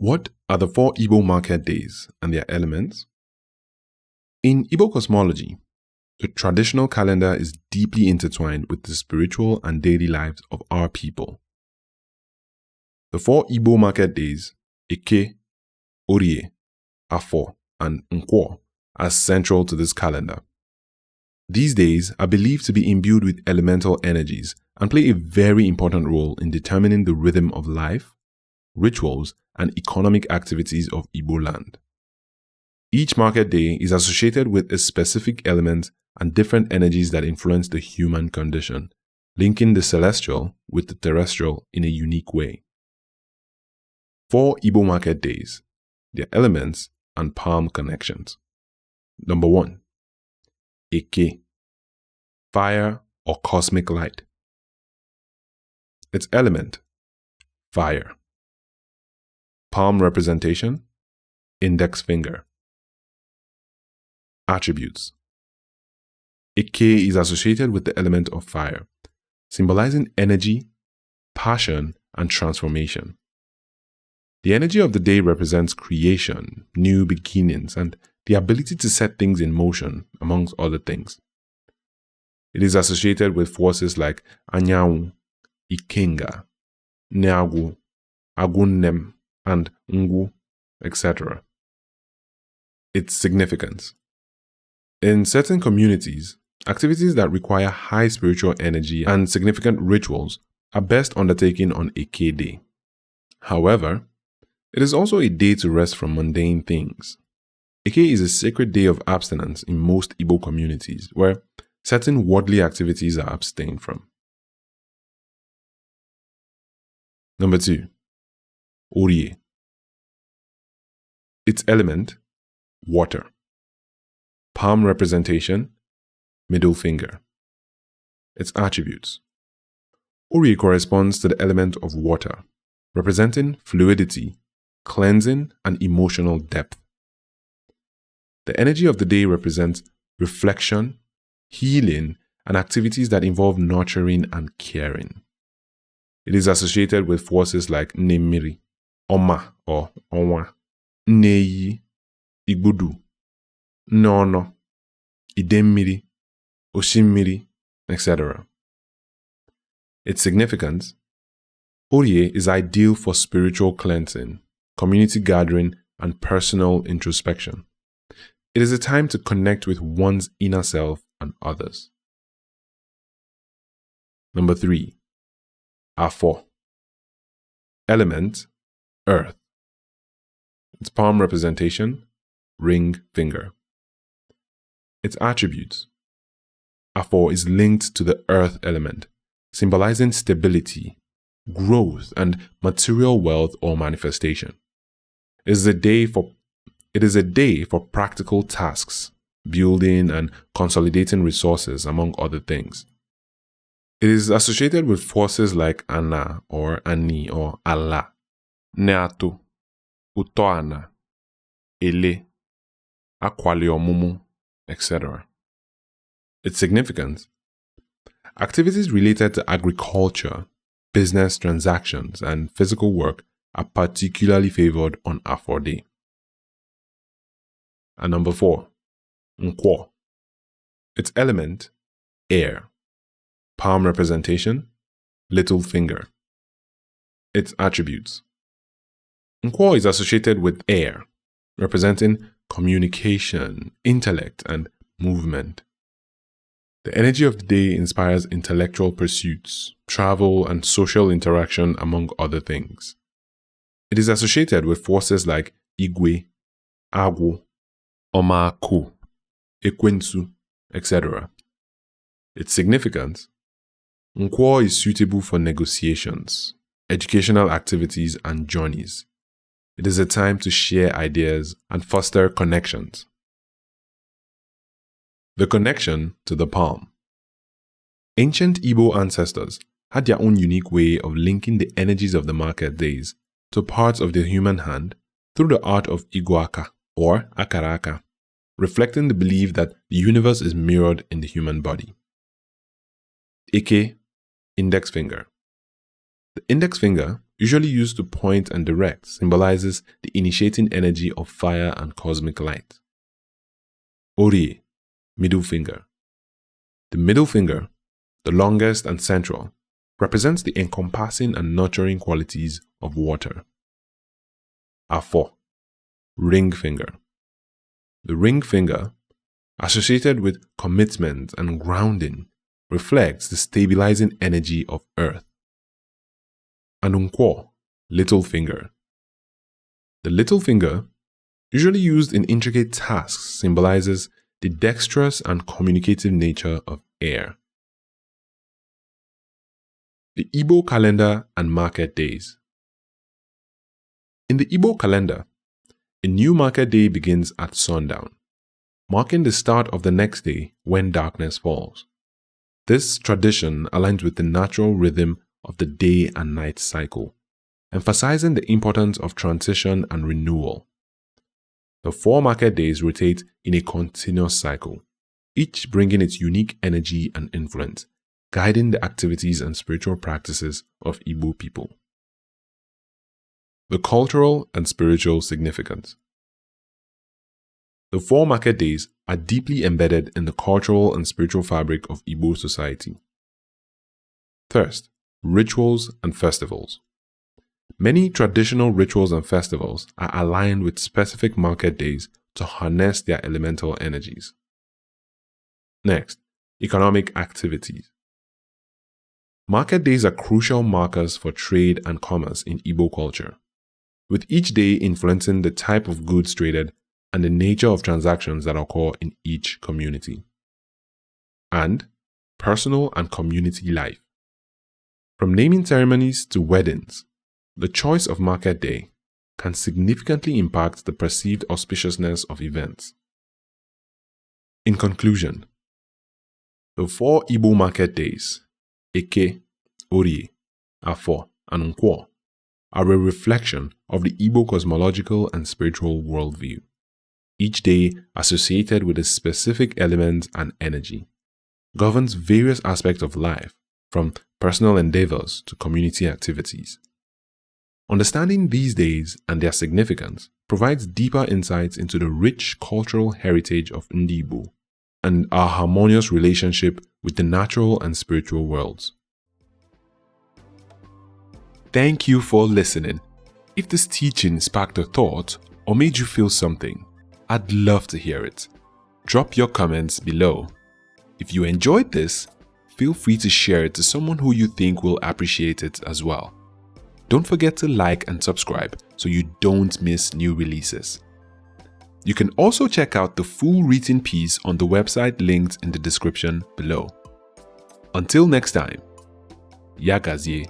What are the 4 Igbo market days and their elements? In Igbo cosmology, the traditional calendar is deeply intertwined with the spiritual and daily lives of our people. The 4 Igbo market days, Eke, Orie, Afo, and Nkwo, are central to this calendar. These days are believed to be imbued with elemental energies and play a very important role in determining the rhythm of life, rituals, and economic activities of Igbo land. Each market day is associated with a specific element and different energies that influence the human condition, linking the celestial with the terrestrial in a unique way. 4 Igbo market days, their elements and palm connections. Number 1. Eke, fire or cosmic light. Its element, fire. Palm representation, index finger. Attributes. Eke is associated with the element of fire, symbolizing energy, passion, and transformation. The energy of the day represents creation, new beginnings, and the ability to set things in motion, amongst other things. It is associated with forces like Anyanwu, Ikenga, Neagu, Agunnem, and Ngu, etc. Its significance. In certain communities, activities that require high spiritual energy and significant rituals are best undertaken on Eke Day. However, it is also a day to rest from mundane things. Eke is a sacred day of abstinence in most Igbo communities, where certain worldly activities are abstained from. Number 2. Orie. Its element, water. Palm representation, middle finger. Its attributes. Orie corresponds to the element of water, representing fluidity, cleansing, and emotional depth. The energy of the day represents reflection, healing, and activities that involve nurturing and caring. It is associated with forces like Nemiri, Oma or Onwa, Neyi, Igbudu, Nono, Idemmiri, Oshimmiri, etc. Its significance. Orie is ideal for spiritual cleansing, community gathering, and personal introspection. It is a time to connect with one's inner self and others. Number 3. Afo. Element, earth. Its palm representation, ring finger. Its attributes. Afo is linked to the earth element, symbolizing stability, growth, and material wealth or manifestation. It is a day for practical tasks, building and consolidating resources, among other things. It is associated with forces like Ana or Ani or Allah, Neatu, Utoana, Ele, Akwaliomumu, etc. Its significance. Activities related to agriculture, business transactions, and physical work are particularly favored on Afo Day. And number 4, Nkwo. Its element, air. Palm representation, little finger. Its attributes. Nkwo is associated with air, representing communication, intellect, and movement. The energy of the day inspires intellectual pursuits, travel, and social interaction, among other things. It is associated with forces like Igwe, Agwu, Omaaku, Ekwensu, etc. Its significance. Nkwo is suitable for negotiations, educational activities, and journeys. It is a time to share ideas and foster connections. The connection to the palm. Ancient Igbo ancestors had their own unique way of linking the energies of the market days to parts of the human hand through the art of Iguaka or Akaraka, reflecting the belief that the universe is mirrored in the human body. Eke, index finger. The index finger usually used to point and direct, symbolizes the initiating energy of fire and cosmic light. Orie, middle finger. The middle finger, the longest and central, represents the encompassing and nurturing qualities of water. Afo, ring finger. The ring finger, associated with commitment and grounding, reflects the stabilizing energy of earth. Anunkwo, little finger. The little finger, usually used in intricate tasks, symbolizes the dexterous and communicative nature of air. The Igbo calendar and market days. In the Igbo calendar, a new market day begins at sundown, marking the start of the next day when darkness falls. This tradition aligns with the natural rhythm of the day and night cycle, emphasizing the importance of transition and renewal. The 4 market days rotate in a continuous cycle, each bringing its unique energy and influence, guiding the activities and spiritual practices of Igbo people. The cultural and spiritual significance. The 4 market days are deeply embedded in the cultural and spiritual fabric of Igbo society. First, rituals and festivals. Many traditional rituals and festivals are aligned with specific market days to harness their elemental energies. Next, economic activities. Market days are crucial markers for trade and commerce in Igbo culture, with each day influencing the type of goods traded and the nature of transactions that occur in each community. And personal and community life. From naming ceremonies to weddings, the choice of market day can significantly impact the perceived auspiciousness of events. In conclusion, the 4 Igbo market days, Eke, Orie, Afo, and Nkwo, are a reflection of the Igbo cosmological and spiritual worldview, each day associated with a specific element and energy, governs various aspects of life, from personal endeavors to community activities. Understanding these days and their significance provides deeper insights into the rich cultural heritage of Ndi Igbo and our harmonious relationship with the natural and spiritual worlds. Thank you for listening. If this teaching sparked a thought or made you feel something, I'd love to hear it. Drop your comments below. If you enjoyed this, feel free to share it to someone who you think will appreciate it as well. Don't forget to like and subscribe so you don't miss new releases. You can also check out the full written piece on the website linked in the description below. Until next time, Yagazie.